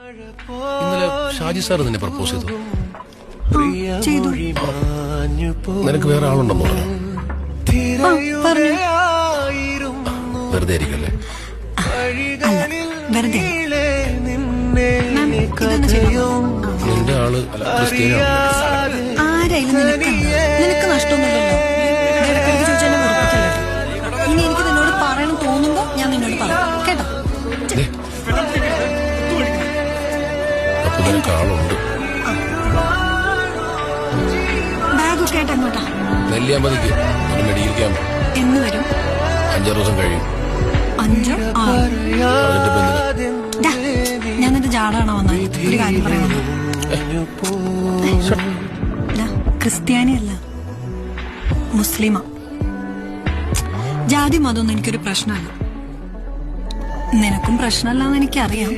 ഇന്നലെ ഷാജി സാർ നിന്നെ പ്രപ്പോസ് ചെയ്തു. ചെയ്തു. നിനക്ക് വേറെ ആളുണ്ടെന്ന് പറഞ്ഞു. പറഞ്ഞു. വെറുതെ ആയിരിക്കല്ലേ? വെറുതെ നിന്റെ ആള് ആരായാലും നിനക്ക് നഷ്ടമൊന്നുമില്ലല്ലോ. ഇടയ്ക്കിടയ്ക്ക് ചോദിച്ചാൽ വെറുപ്പിക്കല്ലോ. ഇനി എനിക്ക് നിന്നോട് പറയണം തോന്നുമ്പോ ഞാൻ നിന്നോട് പറയാം കേട്ടോ. അപ്പൊ നിനക്ക് ആളുണ്ട്. ബാഗൊക്കെ ആയിട്ട് എങ്ങോട്ടാ? നെല്ലിയാമ്പതിക്ക് ഒരു മെഡിക്കൽ ക്യാമ്പ്. എന്ന് വരും? 5 ദിവസം കഴിയും. 5 ഞാൻ നിന്റെ ജാടാണോ വന്നത്? ഒരു കാര്യം പറയണം, ക്രിസ്ത്യാനിയല്ല, മുസ്ലിമാ. ജാതി മതമൊന്നും എനിക്കൊരു പ്രശ്നമല്ല. നിനക്കും പ്രശ്നമല്ലാന്ന് എനിക്കറിയാം.